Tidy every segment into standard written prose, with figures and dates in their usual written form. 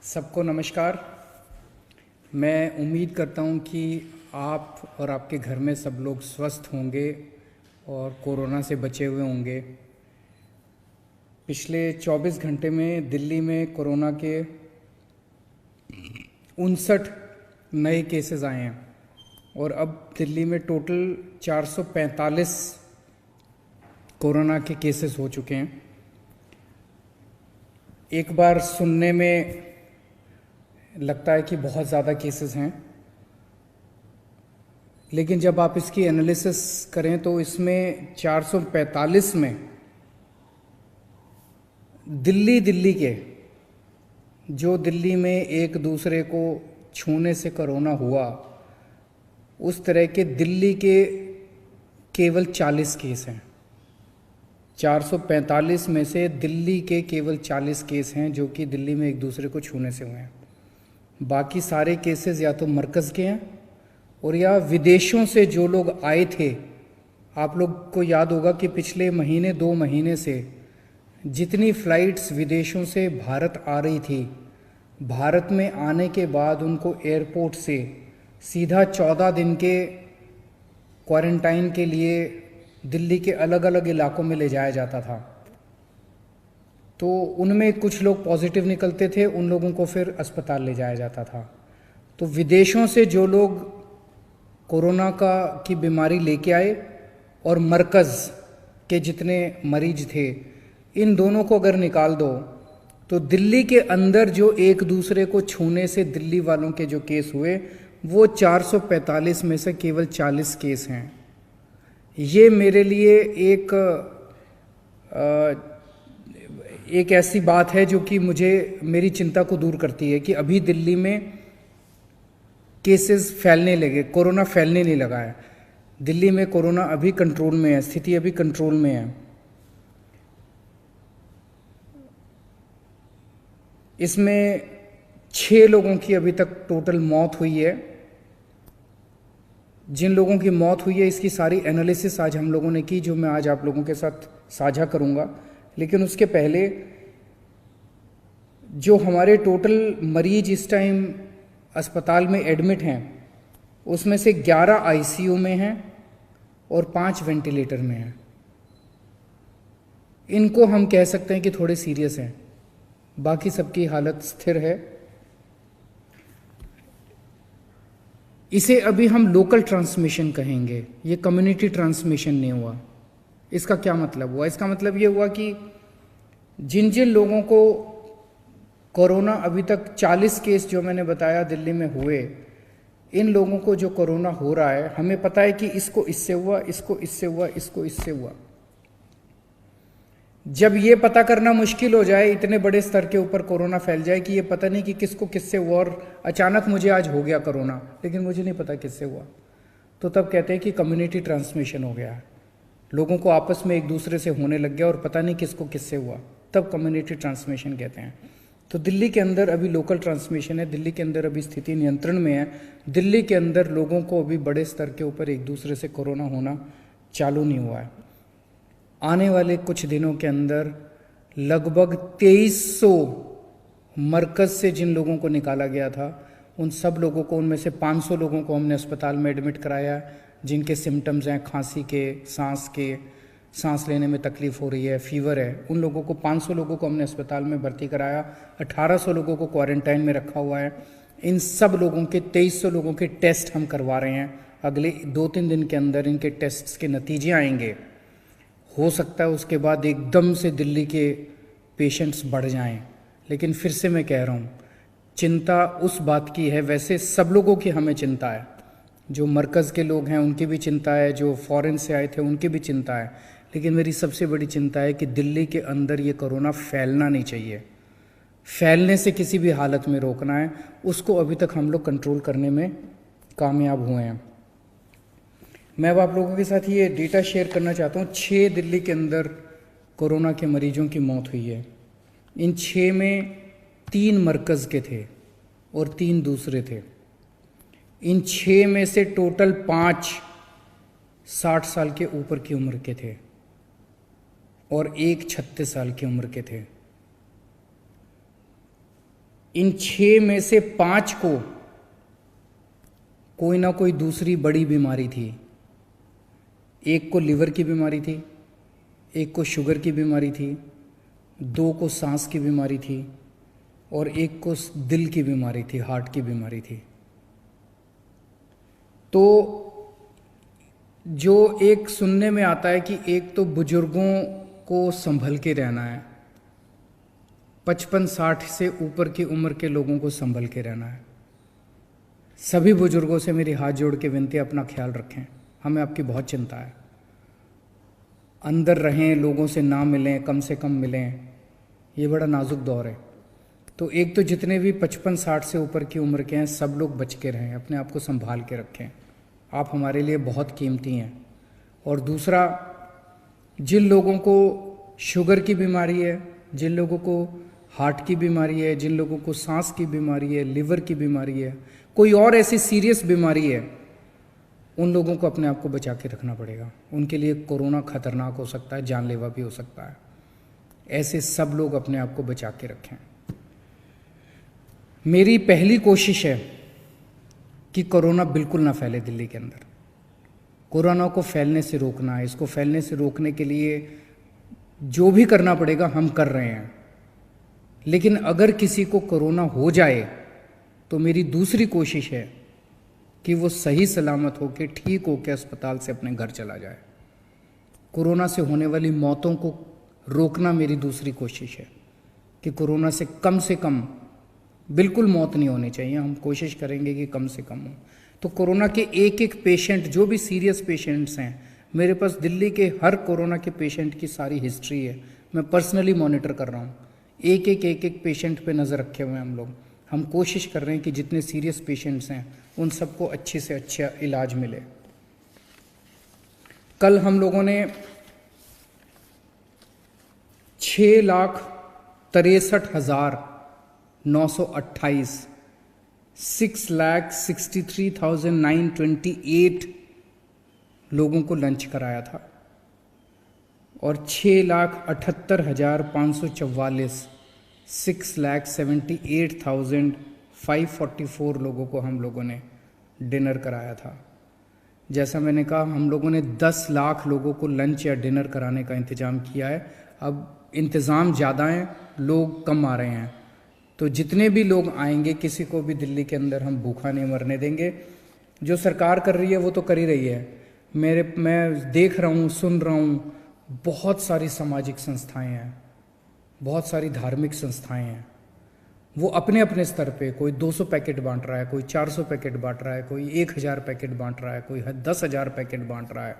सबको नमस्कार। मैं उम्मीद करता हूँ कि आप और आपके घर में सब लोग स्वस्थ होंगे और कोरोना से बचे हुए होंगे। पिछले 24 घंटे में दिल्ली में कोरोना के 59 नए केसेस आए हैं और अब दिल्ली में टोटल 445 कोरोना के केसेस हो चुके हैं। एक बार सुनने में लगता है कि बहुत ज़्यादा केसेस हैं, लेकिन जब आप इसकी एनालिसिस करें तो इसमें 445 में दिल्ली के जो दिल्ली में एक दूसरे को छूने से कोरोना हुआ उस तरह के दिल्ली के केवल 40 केस हैं। 445 में से दिल्ली के केवल 40 केस हैं जो कि दिल्ली में एक दूसरे को छूने से हुए हैं। बाकी सारे केसेस या तो मरकज़ के हैं और या विदेशों से जो लोग आए थे। आप लोग को याद होगा कि पिछले महीने 2 महीने से जितनी फ़्लाइट्स विदेशों से भारत आ रही थी, भारत में आने के बाद उनको एयरपोर्ट से सीधा 14 दिन के क्वारंटाइन के लिए दिल्ली के अलग अलग इलाकों में ले जाया जाता था। तो उनमें कुछ लोग पॉजिटिव निकलते थे, उन लोगों को फिर अस्पताल ले जाया जाता था। तो विदेशों से जो लोग कोरोना की बीमारी लेके आए और मरकज़ के जितने मरीज थे, इन दोनों को अगर निकाल दो तो दिल्ली के अंदर जो एक दूसरे को छूने से दिल्ली वालों के जो केस हुए वो 445 में से केवल 40 केस हैं। ये मेरे लिए एक ऐसी बात है जो कि मेरी चिंता को दूर करती है कि अभी दिल्ली में केसेस फैलने लगे, कोरोना फैलने नहीं लगा है। दिल्ली में कोरोना अभी कंट्रोल में है, स्थिति अभी कंट्रोल में है। इसमें 6 लोगों की अभी तक टोटल मौत हुई है। जिन लोगों की मौत हुई है इसकी सारी एनालिसिस आज हम लोगों ने की, जो मैं आज आप लोगों के साथ साझा करूंगा। लेकिन उसके पहले जो हमारे टोटल मरीज इस टाइम अस्पताल में एडमिट हैं उसमें से 11 आईसीयू में हैं और 5 वेंटिलेटर में हैं। इनको हम कह सकते हैं कि थोड़े सीरियस हैं, बाकी सबकी हालत स्थिर है। इसे अभी हम लोकल ट्रांसमिशन कहेंगे, ये कम्युनिटी ट्रांसमिशन नहीं हुआ। इसका क्या मतलब हुआ? इसका मतलब ये हुआ कि जिन जिन लोगों को कोरोना अभी तक 40 केस जो मैंने बताया दिल्ली में हुए, इन लोगों को जो कोरोना हो रहा है, हमें पता है कि इसको इससे हुआ, इसको इससे हुआ, इसको इससे हुआ। जब ये पता करना मुश्किल हो जाए, इतने बड़े स्तर के ऊपर कोरोना फैल जाए कि ये पता नहीं कि किसको किससे हुआ और अचानक मुझे आज हो गया कोरोना लेकिन मुझे नहीं पता किससे हुआ, तो तब कहते हैं कि कम्युनिटी ट्रांसमिशन हो गया है। लोगों को आपस में एक दूसरे से होने लग गया और पता नहीं किसको किससे हुआ, तब कम्युनिटी ट्रांसमिशन कहते हैं। तो दिल्ली के अंदर अभी लोकल ट्रांसमिशन है, दिल्ली के अंदर अभी स्थिति नियंत्रण में है। दिल्ली के अंदर लोगों को अभी बड़े स्तर के ऊपर एक दूसरे से कोरोना होना चालू नहीं हुआ है। आने वाले कुछ दिनों के अंदर लगभग 2300 मरकज़ से जिन लोगों को निकाला गया था उन सब लोगों को, उनमें से 500 लोगों को हमने अस्पताल में एडमिट कराया, जिनके सिम्टम्स हैं खांसी के, सांस लेने में तकलीफ़ हो रही है, फीवर है। उन लोगों को 500 लोगों को हमने अस्पताल में भर्ती कराया, 1800 लोगों को क्वारंटाइन में रखा हुआ है। इन सब लोगों के 2300 लोगों के टेस्ट हम करवा रहे हैं। अगले 2-3 दिन के अंदर इनके टेस्ट्स के नतीजे आएंगे। हो सकता है उसके बाद एकदम से दिल्ली के पेशेंट्स बढ़ जाएं, लेकिन फिर से मैं कह रहा हूँ, चिंता उस बात की है, वैसे सब लोगों की हमें चिंता है। जो मरकज़ के लोग हैं उनकी भी चिंता है, जो फॉरेन से आए थे उनकी भी चिंता है, लेकिन मेरी सबसे बड़ी चिंता है कि दिल्ली के अंदर ये कोरोना फैलना नहीं चाहिए। फैलने से किसी भी हालत में रोकना है, उसको अभी तक हम लोग कंट्रोल करने में कामयाब हुए हैं। मैं अब आप लोगों के साथ ये डेटा शेयर करना चाहता हूँ। 6 दिल्ली के अंदर कोरोना के मरीजों की मौत हुई है। इन 6 में 3 मरकज़ के थे और 3 दूसरे थे। इन 6 में से टोटल 5 60 साल के ऊपर की उम्र के थे और 1 36 साल की उम्र के थे। इन 6 में से 5 को कोई ना कोई दूसरी बड़ी बीमारी थी। एक को लिवर की बीमारी थी, एक को शुगर की बीमारी थी, 2 को सांस की बीमारी थी और एक को दिल की बीमारी थी, हार्ट की बीमारी थी। तो जो एक सुनने में आता है कि एक तो बुजुर्गों को संभल के रहना है, 55-60 से ऊपर की उम्र के लोगों को संभल के रहना है। सभी बुजुर्गों से मेरी हाथ जोड़ के विनती, अपना ख्याल रखें, हमें आपकी बहुत चिंता है। अंदर रहें, लोगों से ना मिलें, कम से कम मिलें, ये बड़ा नाजुक दौर है। तो एक तो जितने भी 55-60 से ऊपर की उम्र के हैं, सब लोग बच के रहें, अपने आप को संभाल के रखें, आप हमारे लिए बहुत कीमती हैं। और दूसरा, जिन लोगों को शुगर की बीमारी है, जिन लोगों को हार्ट की बीमारी है, जिन लोगों को सांस की बीमारी है, लिवर की बीमारी है, कोई और ऐसी सीरियस बीमारी है, उन लोगों को अपने आप को बचा के रखना पड़ेगा। उनके लिए कोरोना खतरनाक हो सकता है, जानलेवा भी हो सकता है। ऐसे सब लोग अपने आप को बचा के रखें। मेरी पहली कोशिश है कि कोरोना बिल्कुल ना फैले दिल्ली के अंदर। कोरोना को फैलने से रोकना है। इसको फैलने से रोकने के लिए जो भी करना पड़ेगा हम कर रहे हैं। लेकिन अगर किसी को कोरोना हो जाए तो मेरी दूसरी कोशिश है कि वो सही सलामत होकर, ठीक होकर अस्पताल से अपने घर चला जाए। कोरोना से होने वाली मौतों को रोकना मेरी दूसरी कोशिश है कि कोरोना से कम बिल्कुल मौत नहीं होनी चाहिए। हम कोशिश करेंगे कि कम से कम हो। तो कोरोना के एक पेशेंट, जो भी सीरियस पेशेंट्स हैं, मेरे पास दिल्ली के हर कोरोना के पेशेंट की सारी हिस्ट्री है। मैं पर्सनली मॉनिटर कर रहा हूँ। एक पेशेंट पे नज़र रखे हुए हैं हम लोग। हम कोशिश कर रहे हैं कि जितने सीरियस पेशेंट्स हैं उन सबको अच्छे से अच्छा इलाज मिले। कल हम लोगों ने 6,63,928 6,63,928 लोगों को लंच कराया था और 6,78,544 6,78,544 लोगों को हम लोगों ने डिनर कराया था। जैसा मैंने कहा, हम लोगों ने 10 लाख लोगों को लंच या डिनर कराने का इंतज़ाम किया है। अब इंतज़ाम ज़्यादा हैं, लोग कम आ रहे हैं। तो जितने भी लोग आएंगे, किसी को भी दिल्ली के अंदर हम भूखा नहीं मरने देंगे। जो सरकार कर रही है वो तो कर ही रही है। मैं देख रहा हूँ, सुन रहा हूँ, बहुत सारी सामाजिक संस्थाएं हैं, बहुत सारी धार्मिक संस्थाएं हैं। वो अपने अपने स्तर पे, कोई 200 पैकेट बांट रहा है, कोई 400 पैकेट बांट रहा है, कोई 1,000 पैकेट बांट रहा है, कोई 10,000 पैकेट बांट रहा है।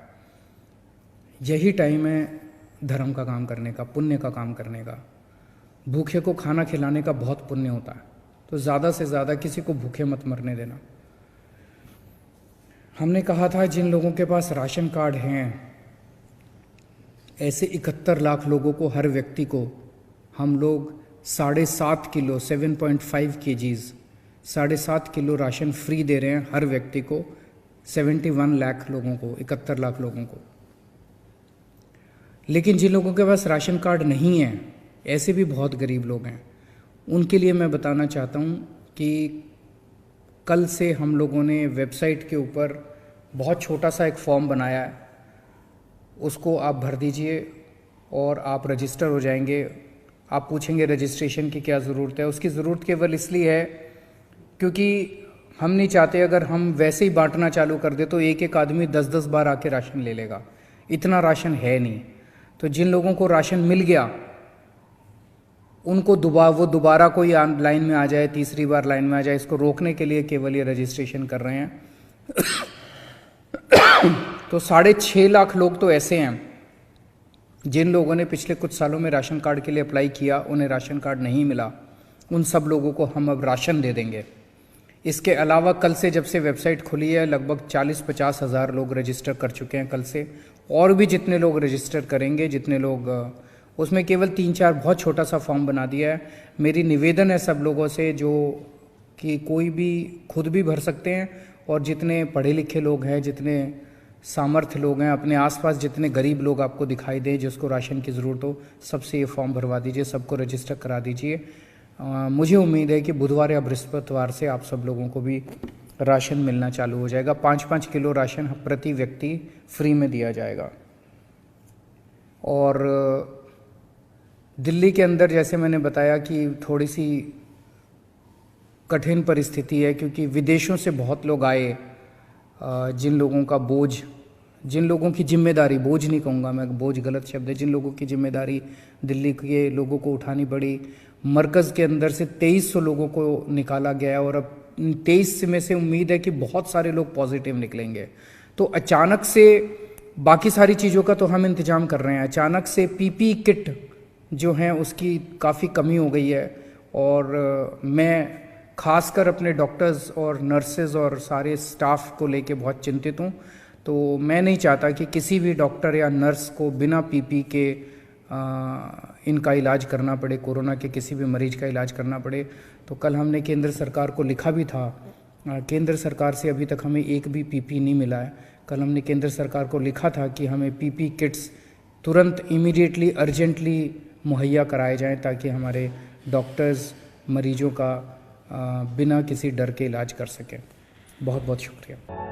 यही टाइम है धर्म का काम करने का, पुण्य का काम करने का। भूखे को खाना खिलाने का बहुत पुण्य होता है। तो ज़्यादा से ज़्यादा किसी को भूखे मत मरने देना। हमने कहा था जिन लोगों के पास राशन कार्ड हैं, ऐसे 71 लाख लोगों को, हर व्यक्ति को हम लोग 7.5 kilo 7.5 kgs 7.5 kilo ration free दे रहे हैं हर व्यक्ति को। 71 लाख लोगों को, 71 लाख लोगों को। लेकिन जिन लोगों के पास राशन कार्ड नहीं है, ऐसे भी बहुत गरीब लोग हैं, उनके लिए मैं बताना चाहता हूँ कि कल से हम लोगों ने वेबसाइट के ऊपर बहुत छोटा सा एक फॉर्म बनाया है। उसको आप भर दीजिए और आप रजिस्टर हो जाएंगे। आप पूछेंगे रजिस्ट्रेशन की क्या ज़रूरत है। उसकी ज़रूरत केवल इसलिए है क्योंकि हम नहीं चाहते अगर हम वैसे ही बांटना चालू कर दे तो एक आदमी 10-10 बार आके राशन ले लेगा। इतना राशन है नहीं। तो जिन लोगों को राशन मिल गया उनको दोबारा कोई लाइन में आ जाए, तीसरी बार लाइन में आ जाए, इसको रोकने के लिए केवल ये रजिस्ट्रेशन कर रहे हैं। तो 6.5 लाख लोग तो ऐसे हैं जिन लोगों ने पिछले कुछ सालों में राशन कार्ड के लिए अप्लाई किया, उन्हें राशन कार्ड नहीं मिला। उन सब लोगों को हम अब राशन दे देंगे। इसके अलावा कल से जब से वेबसाइट खुली है लगभग 40-50 हज़ार लोग रजिस्टर कर चुके हैं कल से, और भी जितने लोग रजिस्टर करेंगे, जितने लोग, उसमें केवल 3-4 बहुत छोटा सा फॉर्म बना दिया है। मेरी निवेदन है सब लोगों से जो कि कोई भी खुद भी भर सकते हैं, और जितने पढ़े लिखे लोग हैं, जितने सामर्थ्य लोग हैं, अपने आसपास जितने गरीब लोग आपको दिखाई दें जिसको राशन की ज़रूरत हो, सबसे ये फॉर्म भरवा दीजिए, सबको रजिस्टर करा दीजिए। मुझे उम्मीद है कि बुधवार या बृहस्पतिवार से आप सब लोगों को भी राशन मिलना चालू हो जाएगा। 5-5 किलो राशन प्रति व्यक्ति फ्री में दिया जाएगा। और दिल्ली के अंदर जैसे मैंने बताया कि थोड़ी सी कठिन परिस्थिति है, क्योंकि विदेशों से बहुत लोग आए, जिन लोगों का बोझ, जिन लोगों की जिम्मेदारी, बोझ नहीं कहूँगा मैं, बोझ गलत शब्द है, जिन लोगों की जिम्मेदारी दिल्ली के लोगों को उठानी पड़ी। मरकज़ के अंदर से 2300 लोगों को निकाला गया और अब 23 में से उम्मीद है कि बहुत सारे लोग पॉजिटिव निकलेंगे। तो अचानक से बाकी सारी चीज़ों का तो हम इंतज़ाम कर रहे हैं, अचानक से पीपी किट जो हैं उसकी काफ़ी कमी हो गई है। और मैं खासकर अपने डॉक्टर्स और नर्सेज और सारे स्टाफ को लेके बहुत चिंतित हूँ। तो मैं नहीं चाहता कि किसी भी डॉक्टर या नर्स को बिना पीपी के इनका इलाज करना पड़े, कोरोना के किसी भी मरीज का इलाज करना पड़े। तो कल हमने केंद्र सरकार को लिखा भी था, केंद्र सरकार से अभी तक हमें एक भी पीपी नहीं मिला है। कल हमने केंद्र सरकार को लिखा था कि हमें पीपी किट्स तुरंत इमीडिएटली अर्जेंटली मुहैया कराए जाएं, ताकि हमारे डॉक्टर्स मरीजों का बिना किसी डर के इलाज कर सकें। बहुत बहुत शुक्रिया।